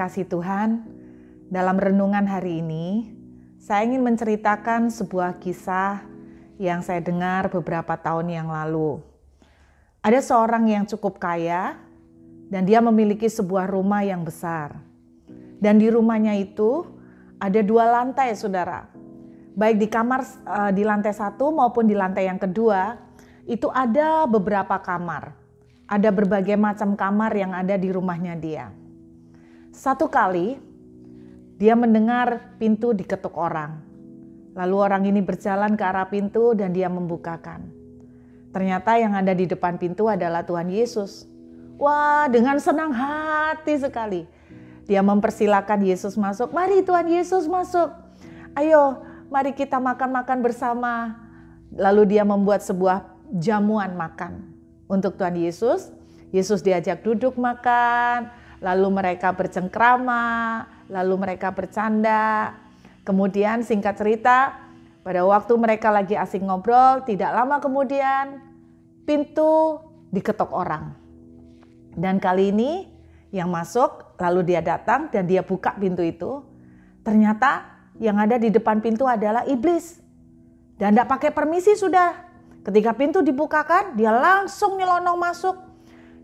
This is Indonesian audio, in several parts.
dikasihi Tuhan, dalam renungan hari ini, saya ingin menceritakan sebuah kisah yang saya dengar beberapa tahun yang lalu. Ada seorang yang cukup kaya dan dia memiliki sebuah rumah yang besar. Dan di rumahnya itu ada 2 lantai, saudara. Baik di kamar di lantai 1 maupun di lantai yang kedua, itu ada beberapa kamar. Ada berbagai macam kamar yang ada di rumahnya dia. Satu kali, dia mendengar pintu diketuk orang. Lalu orang ini berjalan ke arah pintu dan dia membukakan. Ternyata yang ada di depan pintu adalah Tuhan Yesus. Wah, dengan senang hati sekali. Dia mempersilakan Yesus masuk. Mari Tuhan Yesus masuk. Ayo, mari kita makan-makan bersama. Lalu dia membuat sebuah jamuan makan untuk Tuhan Yesus. Yesus diajak duduk makan. Lalu mereka bercengkrama, lalu mereka bercanda. Kemudian singkat cerita, pada waktu mereka lagi asik ngobrol, tidak lama kemudian pintu diketok orang. Dan kali ini yang masuk, lalu dia datang dan dia buka pintu itu. Ternyata yang ada di depan pintu adalah iblis. Dan tidak pakai permisi sudah. Ketika pintu dibukakan, dia langsung nyelonong masuk.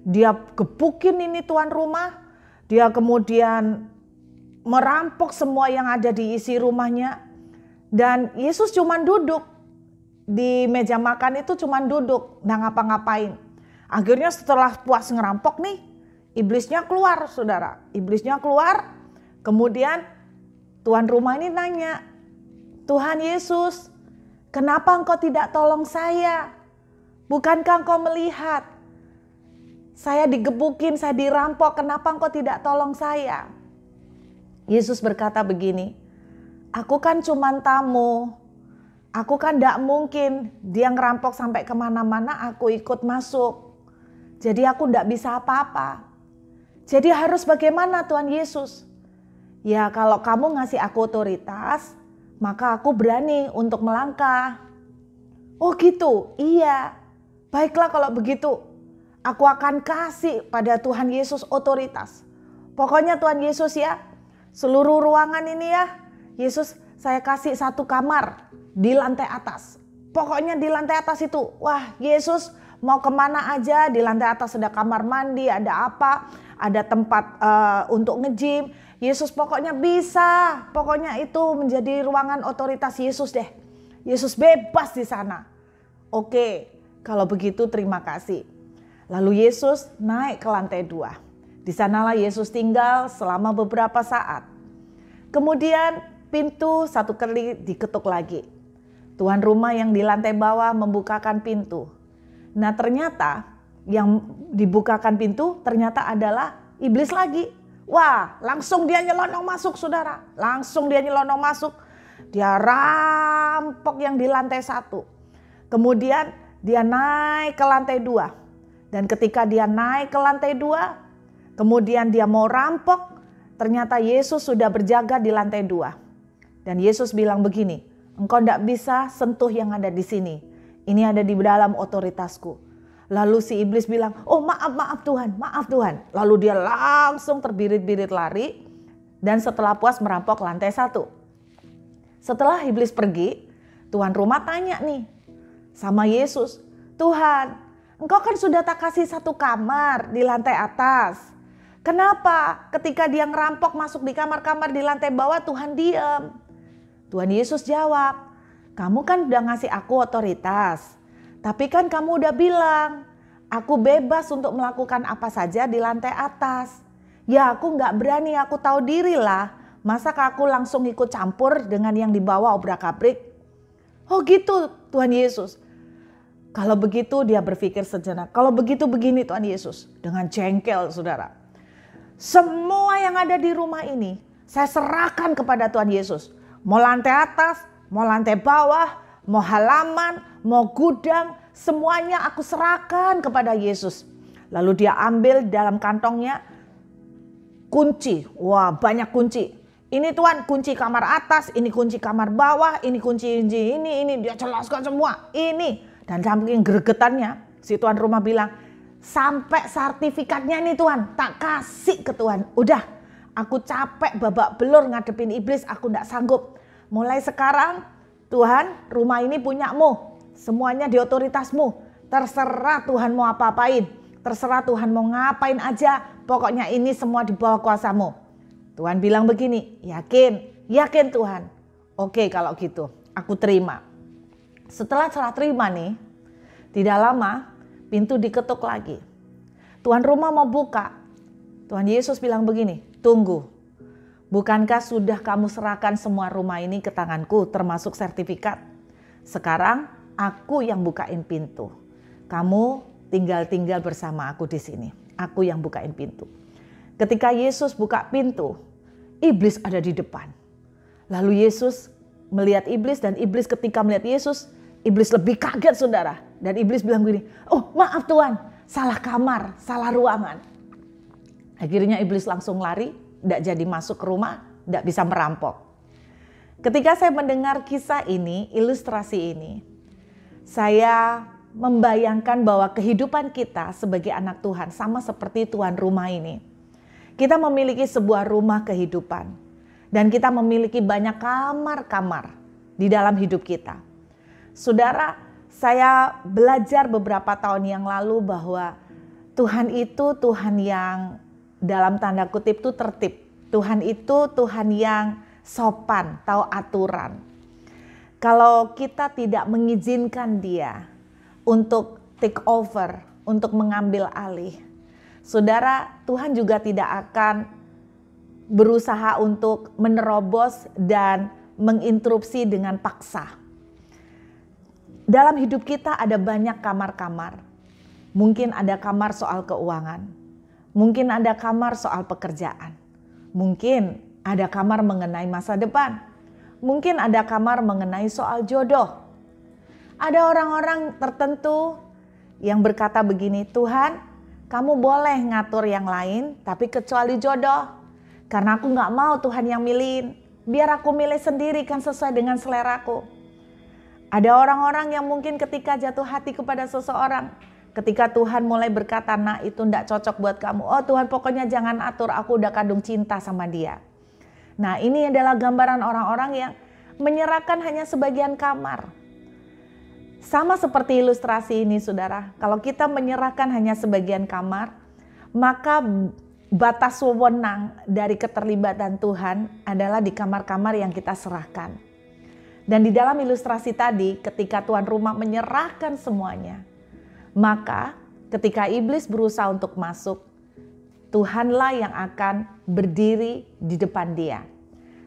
Dia gebukin ini tuan rumah. Dia kemudian merampok semua yang ada di isi rumahnya. Dan Yesus cuma duduk. Di meja makan itu cuma duduk, nggak ngapa-ngapain. Akhirnya setelah puas ngerampok nih, iblisnya keluar, saudara. Iblisnya keluar, kemudian tuan rumah ini nanya, Tuhan Yesus, kenapa engkau tidak tolong saya? Bukankah engkau melihat? Saya digebukin, saya dirampok, kenapa engkau tidak tolong saya? Yesus berkata begini, aku kan cuma tamu, aku kan tidak mungkin dia ngerampok sampai kemana-mana aku ikut masuk. Jadi aku tidak bisa apa-apa. Jadi harus bagaimana Tuhan Yesus? Ya kalau kamu ngasih aku otoritas, maka aku berani untuk melangkah. Oh gitu, iya. Baiklah kalau begitu. Aku akan kasih pada Tuhan Yesus otoritas. Pokoknya Tuhan Yesus ya, seluruh ruangan ini ya, Yesus saya kasih 1 kamar di lantai atas. Pokoknya di lantai atas itu, wah Yesus mau kemana aja, di lantai atas ada kamar mandi, ada apa, ada tempat untuk nge-gym. Yesus pokoknya bisa, pokoknya itu menjadi ruangan otoritas Yesus deh. Yesus bebas di sana. Oke, kalau begitu terima kasih. Lalu Yesus naik ke lantai 2. Di sanalah Yesus tinggal selama beberapa saat. Kemudian pintu 1 kali diketuk lagi. Tuan rumah yang di lantai bawah membukakan pintu. Nah ternyata yang dibukakan pintu ternyata adalah iblis lagi. Wah langsung dia nyelonong masuk saudara. Langsung dia nyelonong masuk. Dia rampok yang di lantai 1. Kemudian dia naik ke lantai 2. Dan ketika dia naik ke lantai 2, kemudian dia mau rampok, ternyata Yesus sudah berjaga di lantai 2. Dan Yesus bilang begini, engkau tidak bisa sentuh yang ada di sini. Ini ada di dalam otoritasku. Lalu si iblis bilang, oh maaf Tuhan, maaf Tuhan. Lalu dia langsung terbirit-birit lari dan setelah puas merampok lantai 1. Setelah iblis pergi, tuan rumah tanya nih sama Yesus, Tuhan, engkau kan sudah tak kasih 1 kamar di lantai atas. Kenapa ketika dia ngerampok masuk di kamar-kamar di lantai bawah Tuhan diam? Tuhan Yesus jawab, kamu kan udah ngasih aku otoritas. Tapi kan kamu udah bilang, aku bebas untuk melakukan apa saja di lantai atas. Ya aku gak berani, aku tahu diri lah. Masa aku langsung ikut campur dengan yang di bawah obrak-abrik? Oh gitu Tuhan Yesus. Kalau begitu dia berpikir sejenak. Kalau begitu begini Tuhan Yesus. Dengan jengkel saudara. Semua yang ada di rumah ini saya serahkan kepada Tuhan Yesus. Mau lantai atas, mau lantai bawah, mau halaman, mau gudang. Semuanya aku serahkan kepada Yesus. Lalu dia ambil dalam kantongnya kunci. Wah banyak kunci. Ini Tuhan kunci kamar atas, ini kunci kamar bawah, ini kunci ini. Dia jelaskan semua. Ini. Dan saking gregetannya, si tuan rumah bilang, sampai sertifikatnya nih Tuhan, tak kasih ke Tuhan. Udah, Aku capek babak belur ngadepin iblis, aku tidak sanggup. Mulai sekarang Tuhan, rumah ini punyamu, semuanya di otoritasmu. Terserah Tuhan mau apa-apain, terserah Tuhan mau ngapain aja, pokoknya ini semua di bawah kuasamu. Tuhan bilang begini, yakin Tuhan. Oke kalau gitu, aku terima. Setelah serah terima nih, tidak lama pintu diketuk lagi. Tuan rumah mau buka. Tuhan Yesus bilang begini, tunggu. Bukankah sudah kamu serahkan semua rumah ini ke tanganku termasuk sertifikat? Sekarang aku yang bukain pintu. Kamu tinggal bersama aku di sini. Aku yang bukain pintu. Ketika Yesus buka pintu, iblis ada di depan. Lalu Yesus melihat iblis dan iblis ketika melihat Yesus, iblis lebih kaget saudara. Dan iblis bilang begini, oh maaf Tuhan, salah kamar, salah ruangan. Akhirnya iblis langsung lari, tidak jadi masuk ke rumah, tidak bisa merampok. Ketika saya mendengar kisah ini, ilustrasi ini, saya membayangkan bahwa kehidupan kita sebagai anak Tuhan sama seperti tuan rumah ini. Kita memiliki sebuah rumah kehidupan dan kita memiliki banyak kamar-kamar di dalam hidup kita. Saudara, saya belajar beberapa tahun yang lalu bahwa Tuhan itu Tuhan yang dalam tanda kutip itu tertib. Tuhan itu Tuhan yang sopan, tahu aturan. Kalau kita tidak mengizinkan Dia untuk take over, untuk mengambil alih, saudara, Tuhan juga tidak akan berusaha untuk menerobos dan menginterupsi dengan paksa. Dalam hidup kita ada banyak kamar-kamar. Mungkin ada kamar soal keuangan. Mungkin ada kamar soal pekerjaan. Mungkin ada kamar mengenai masa depan. Mungkin ada kamar mengenai soal jodoh. Ada orang-orang tertentu yang berkata begini, Tuhan, kamu boleh ngatur yang lain, tapi kecuali jodoh. Karena aku gak mau Tuhan yang milihin. Biar aku milih sendiri kan sesuai dengan seleraku. Ada orang-orang yang mungkin ketika jatuh hati kepada seseorang, ketika Tuhan mulai berkata, nah itu tidak cocok buat kamu. Oh Tuhan pokoknya jangan atur, aku udah kandung cinta sama dia. Nah ini adalah gambaran orang-orang yang menyerahkan hanya sebagian kamar. Sama seperti ilustrasi ini saudara, kalau kita menyerahkan hanya sebagian kamar, maka batas wewenang dari keterlibatan Tuhan adalah di kamar-kamar yang kita serahkan. Dan di dalam ilustrasi tadi, ketika tuan rumah menyerahkan semuanya, maka ketika iblis berusaha untuk masuk, Tuhanlah yang akan berdiri di depan dia.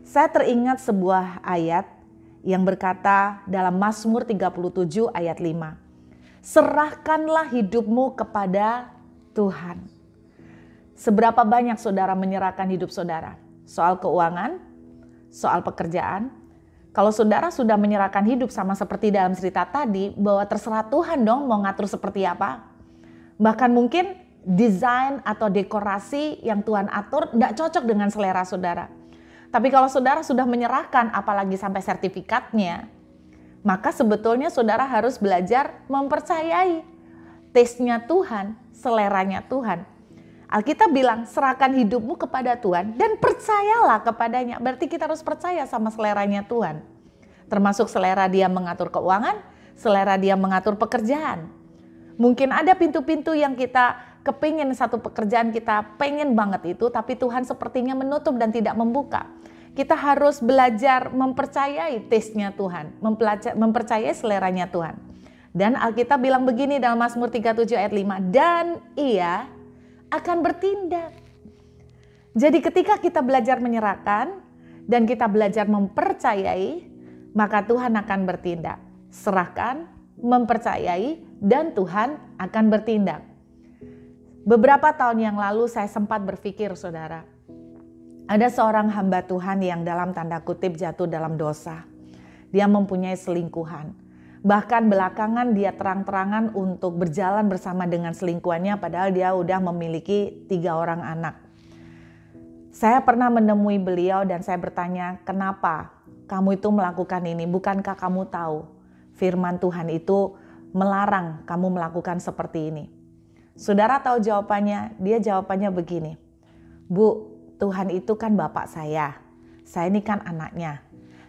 Saya teringat sebuah ayat yang berkata dalam Mazmur 37 ayat 5. Serahkanlah hidupmu kepada Tuhan. Seberapa banyak saudara menyerahkan hidup saudara? Soal keuangan, soal pekerjaan. Kalau saudara sudah menyerahkan hidup sama seperti dalam cerita tadi, bahwa terserah Tuhan dong mau ngatur seperti apa. Bahkan mungkin desain atau dekorasi yang Tuhan atur tidak cocok dengan selera saudara. Tapi kalau saudara sudah menyerahkan, apalagi sampai sertifikatnya, maka sebetulnya saudara harus belajar mempercayai taste-nya Tuhan, seleranya Tuhan. Alkitab bilang, serahkan hidupmu kepada Tuhan dan percayalah kepadanya. Berarti kita harus percaya sama seleranya Tuhan. Termasuk selera dia mengatur keuangan, selera dia mengatur pekerjaan. Mungkin ada pintu-pintu yang kita kepingin satu pekerjaan, kita pengen banget itu, tapi Tuhan sepertinya menutup dan tidak membuka. Kita harus belajar mempercayai taste-nya Tuhan, mempercayai seleranya Tuhan. Dan Alkitab bilang begini dalam Mazmur 37 ayat 5, dan ia akan bertindak. Jadi ketika kita belajar menyerahkan dan kita belajar mempercayai, maka Tuhan akan bertindak. Serahkan, mempercayai, dan Tuhan akan bertindak. Beberapa tahun yang lalu saya sempat berpikir saudara, ada seorang hamba Tuhan yang dalam tanda kutip jatuh dalam dosa. Dia mempunyai selingkuhan. Bahkan belakangan dia terang-terangan untuk berjalan bersama dengan selingkuhannya padahal dia udah memiliki 3 orang anak. Saya pernah menemui beliau dan saya bertanya, kenapa kamu itu melakukan ini? Bukankah kamu tahu firman Tuhan itu melarang kamu melakukan seperti ini? Saudara tahu jawabannya? Dia jawabannya begini, Bu, Tuhan itu kan bapak saya ini kan anaknya.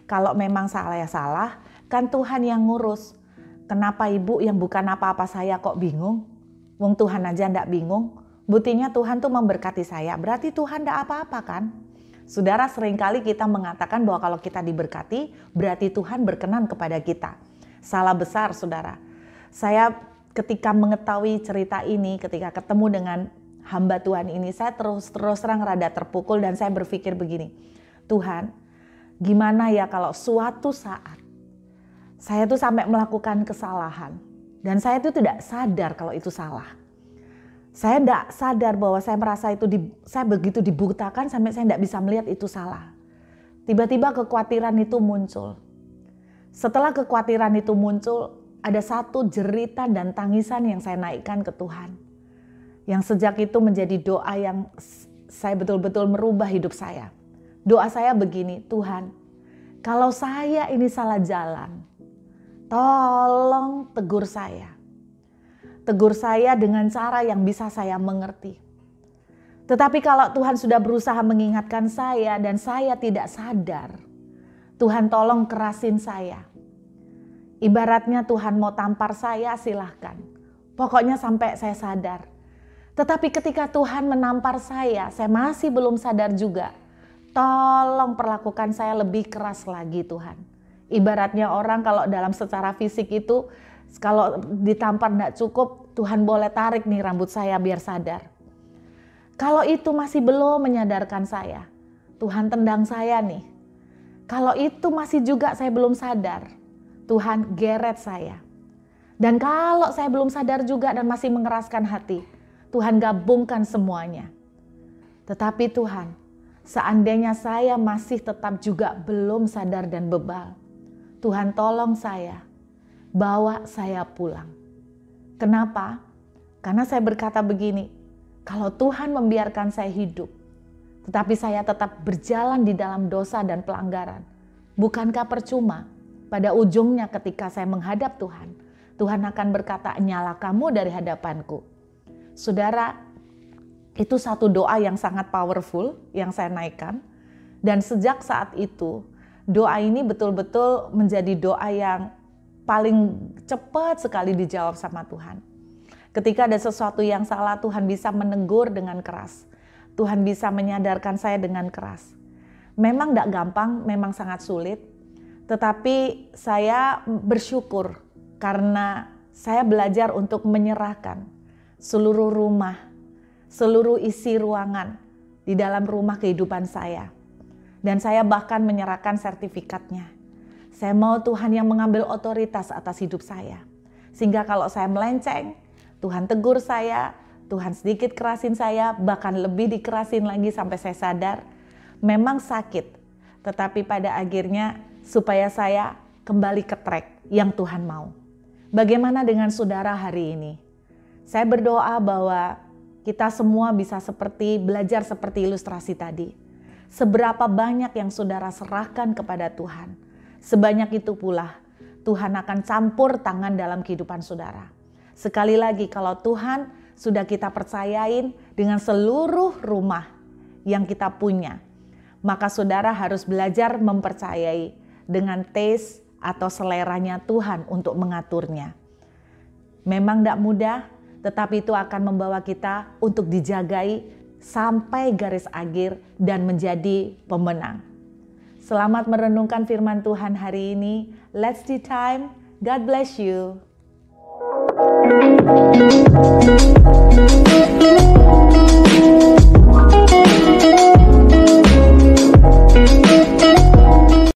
Kalau memang salah ya salah, kan Tuhan yang ngurus. Kenapa ibu yang bukan apa-apa saya kok bingung? Wong Tuhan aja ndak bingung. Buktinya Tuhan tuh memberkati saya, berarti Tuhan ndak apa-apa kan? Saudara, seringkali kita mengatakan bahwa kalau kita diberkati, berarti Tuhan berkenan kepada kita. Salah besar, saudara. Saya ketika mengetahui cerita ini, ketika ketemu dengan hamba Tuhan ini, saya terus terang rada terpukul dan saya berpikir begini, Tuhan, gimana ya kalau suatu saat saya tuh sampai melakukan kesalahan dan saya tuh tidak sadar kalau itu salah. Saya tidak sadar bahwa saya merasa itu, saya begitu dibutakan sampai saya tidak bisa melihat itu salah. Tiba-tiba kekhawatiran itu muncul. Setelah kekhawatiran itu muncul, ada satu jeritan dan tangisan yang saya naikkan ke Tuhan. Yang sejak itu menjadi doa yang saya betul-betul merubah hidup saya. Doa saya begini, Tuhan, kalau saya ini salah jalan, tolong tegur saya. Tegur saya dengan cara yang bisa saya mengerti. Tetapi kalau Tuhan sudah berusaha mengingatkan saya dan saya tidak sadar, Tuhan tolong kerasin saya. Ibaratnya Tuhan mau tampar saya, silahkan. Pokoknya sampai saya sadar. Tetapi ketika Tuhan menampar saya masih belum sadar juga. Tolong perlakukan saya lebih keras lagi Tuhan. Ibaratnya orang kalau dalam secara fisik itu, kalau ditampar tidak cukup, Tuhan boleh tarik nih rambut saya biar sadar. Kalau itu masih belum menyadarkan saya, Tuhan tendang saya nih. Kalau itu masih juga saya belum sadar, Tuhan geret saya. Dan kalau saya belum sadar juga dan masih mengeraskan hati, Tuhan gabungkan semuanya. Tetapi Tuhan, seandainya saya masih tetap juga belum sadar dan bebal, Tuhan tolong saya, bawa saya pulang. Kenapa? Karena saya berkata begini, kalau Tuhan membiarkan saya hidup, tetapi saya tetap berjalan di dalam dosa dan pelanggaran, bukankah percuma pada ujungnya ketika saya menghadap Tuhan, Tuhan akan berkata, nyala kamu dari hadapanku. Saudara, itu satu doa yang sangat powerful yang saya naikkan. Dan sejak saat itu, doa ini betul-betul menjadi doa yang paling cepat sekali dijawab sama Tuhan. Ketika ada sesuatu yang salah, Tuhan bisa menegur dengan keras. Tuhan bisa menyadarkan saya dengan keras. Memang tidak gampang, memang sangat sulit. Tetapi saya bersyukur karena saya belajar untuk menyerahkan seluruh rumah, seluruh isi ruangan di dalam rumah kehidupan saya. Dan saya bahkan menyerahkan sertifikatnya. Saya mau Tuhan yang mengambil otoritas atas hidup saya. Sehingga kalau saya melenceng, Tuhan tegur saya, Tuhan sedikit kerasin saya, bahkan lebih dikerasin lagi sampai saya sadar. Memang sakit, tetapi pada akhirnya supaya saya kembali ke track yang Tuhan mau. Bagaimana dengan saudara hari ini? Saya berdoa bahwa kita semua bisa belajar seperti ilustrasi tadi. Seberapa banyak yang saudara serahkan kepada Tuhan, sebanyak itu pula Tuhan akan campur tangan dalam kehidupan saudara. Sekali lagi, kalau Tuhan sudah kita percayain dengan seluruh rumah yang kita punya, maka saudara harus belajar mempercayai dengan taste atau seleranya Tuhan untuk mengaturnya. Memang tidak mudah, tetapi itu akan membawa kita untuk dijagai sampai garis akhir dan menjadi pemenang. Selamat merenungkan firman Tuhan hari ini. Let's do time. God bless you.